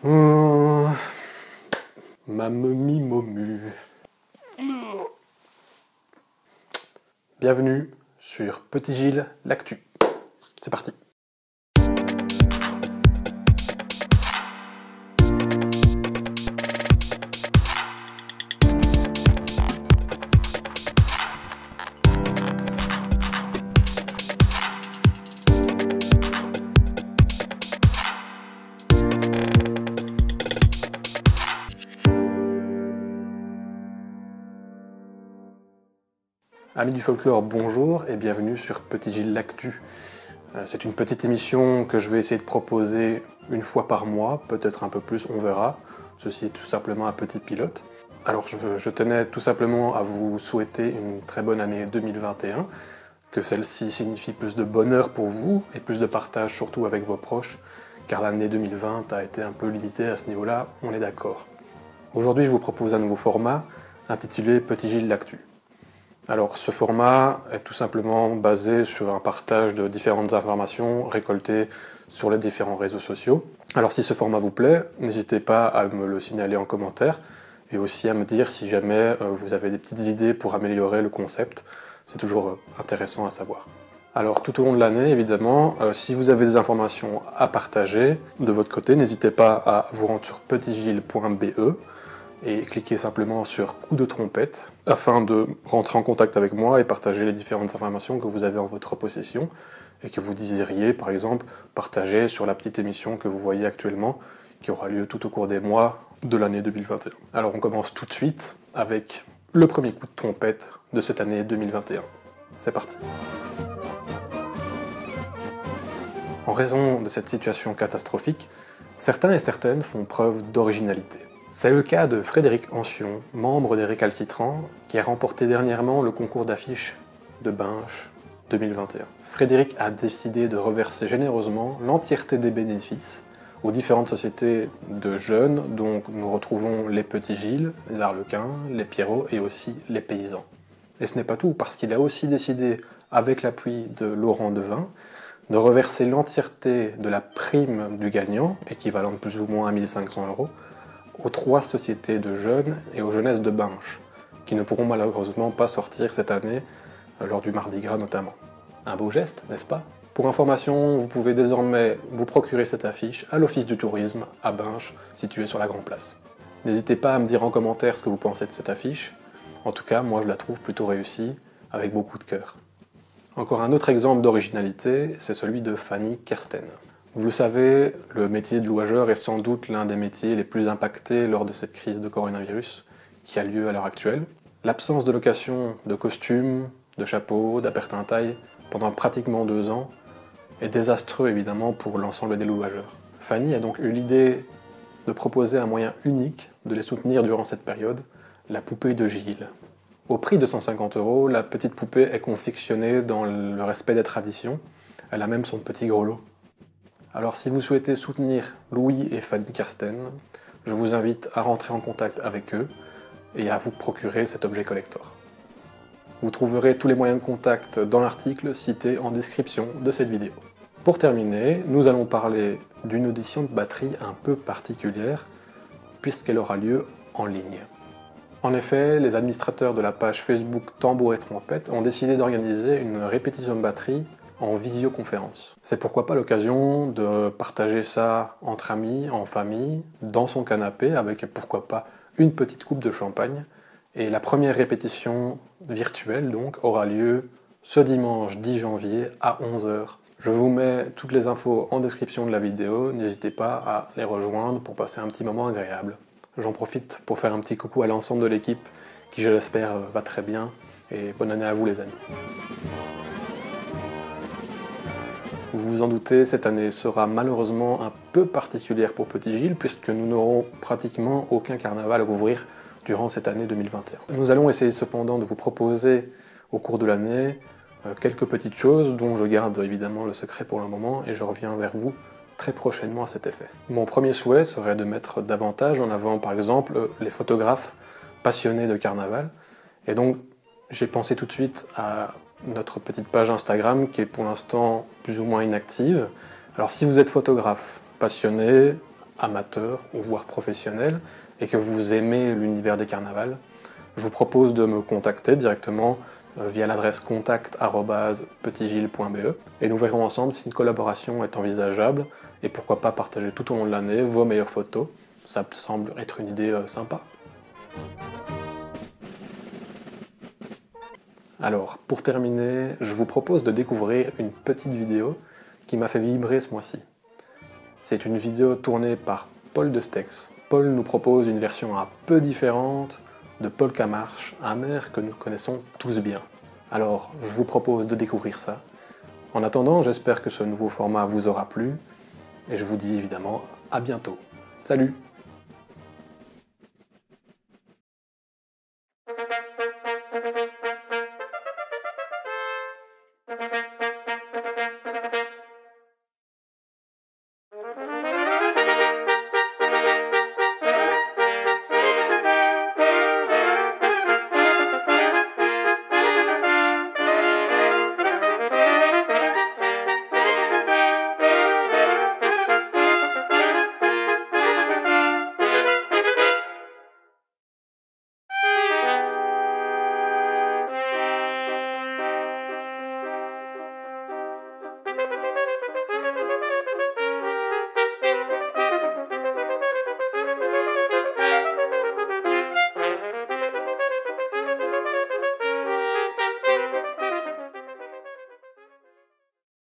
Oh, ma momie momu. Bienvenue sur Petit Gilles l'actu. C'est parti. Amis du folklore, bonjour et bienvenue sur Petit Gilles l'actu. C'est une petite émission que je vais essayer de proposer une fois par mois, peut-être un peu plus, on verra. Ceci est tout simplement un petit pilote. Alors je tenais tout simplement à vous souhaiter une très bonne année 2021, que celle-ci signifie plus de bonheur pour vous et plus de partage surtout avec vos proches, car l'année 2020 a été un peu limitée à ce niveau-là, on est d'accord. Aujourd'hui je vous propose un nouveau format intitulé Petit Gilles l'actu. Alors ce format est tout simplement basé sur un partage de différentes informations récoltées sur les différents réseaux sociaux. Alors si ce format vous plaît, n'hésitez pas à me le signaler en commentaire et aussi à me dire si jamais vous avez des petites idées pour améliorer le concept. C'est toujours intéressant à savoir. Alors tout au long de l'année, évidemment, si vous avez des informations à partager de votre côté, n'hésitez pas à vous rendre sur petitgilles.be et cliquez simplement sur coup de trompette afin de rentrer en contact avec moi et partager les différentes informations que vous avez en votre possession et que vous désiriez par exemple partager sur la petite émission que vous voyez actuellement qui aura lieu tout au cours des mois de l'année 2021. Alors on commence tout de suite avec le premier coup de trompette de cette année 2021. C'est parti. En raison de cette situation catastrophique, certains et certaines font preuve d'originalité. C'est le cas de Frédéric Ancion, membre des Récalcitrants, qui a remporté dernièrement le concours d'affiches de Binche 2021. Frédéric a décidé de reverser généreusement l'entièreté des bénéfices aux différentes sociétés de jeunes, dont nous retrouvons les Petits Gilles, les Arlequins, les Pierrots et aussi les Paysans. Et ce n'est pas tout, parce qu'il a aussi décidé, avec l'appui de Laurent Devin, de reverser l'entièreté de la prime du gagnant, équivalente plus ou moins à 1 500 €, aux 3 sociétés de jeunes et aux jeunesses de Binche, qui ne pourront malheureusement pas sortir cette année, lors du Mardi Gras notamment. Un beau geste, n'est-ce pas? Pour information, vous pouvez désormais vous procurer cette affiche à l'Office du tourisme à Binche, situé sur la Grande Place. N'hésitez pas à me dire en commentaire ce que vous pensez de cette affiche. En tout cas, moi je la trouve plutôt réussie, avec beaucoup de cœur. Encore un autre exemple d'originalité, c'est celui de Fanny Kersten. Vous le savez, le métier de louageur est sans doute l'un des métiers les plus impactés lors de cette crise de coronavirus qui a lieu à l'heure actuelle. L'absence de location de costumes, de chapeaux, d'appertintail pendant pratiquement 2 ans est désastreux évidemment pour l'ensemble des louageurs. Fanny a donc eu l'idée de proposer un moyen unique de les soutenir durant cette période, la poupée de Gilles. Au prix de 150 €, la petite poupée est confectionnée dans le respect des traditions. Elle a même son petit grelot. Alors si vous souhaitez soutenir Louis et Fanny Kersten, je vous invite à rentrer en contact avec eux et à vous procurer cet objet collector. Vous trouverez tous les moyens de contact dans l'article cité en description de cette vidéo. Pour terminer, nous allons parler d'une audition de batterie un peu particulière puisqu'elle aura lieu en ligne. En effet, les administrateurs de la page Facebook Tambour et Trompette ont décidé d'organiser une répétition de batterie en visioconférence. C'est pourquoi pas l'occasion de partager ça entre amis, en famille, dans son canapé, avec pourquoi pas une petite coupe de champagne. Et la première répétition virtuelle donc aura lieu ce dimanche 10 janvier à 11 h. Je vous mets toutes les infos en description de la vidéo, n'hésitez pas à les rejoindre pour passer un petit moment agréable. J'en profite pour faire un petit coucou à l'ensemble de l'équipe qui, je l'espère, va très bien. Et bonne année à vous les amis. Vous vous en doutez, cette année sera malheureusement un peu particulière pour Petit Gilles puisque nous n'aurons pratiquement aucun carnaval à rouvrir durant cette année 2021. Nous allons essayer cependant de vous proposer au cours de l'année quelques petites choses dont je garde évidemment le secret pour le moment et je reviens vers vous très prochainement à cet effet. Mon premier souhait serait de mettre davantage en avant par exemple les photographes passionnés de carnaval et donc j'ai pensé tout de suite à notre petite page Instagram qui est pour l'instant plus ou moins inactive. Alors si vous êtes photographe passionné, amateur ou voire professionnel et que vous aimez l'univers des carnavals, je vous propose de me contacter directement via l'adresse contact@petitgilles.be et nous verrons ensemble si une collaboration est envisageable et pourquoi pas partager tout au long de l'année vos meilleures photos. Ça semble être une idée sympa. Alors, pour terminer, je vous propose de découvrir une petite vidéo qui m'a fait vibrer ce mois-ci. C'est une vidéo tournée par Paul de Stex. Paul nous propose une version un peu différente de Polka Marche, un air que nous connaissons tous bien. Alors, je vous propose de découvrir ça. En attendant, j'espère que ce nouveau format vous aura plu, et je vous dis évidemment à bientôt. Salut!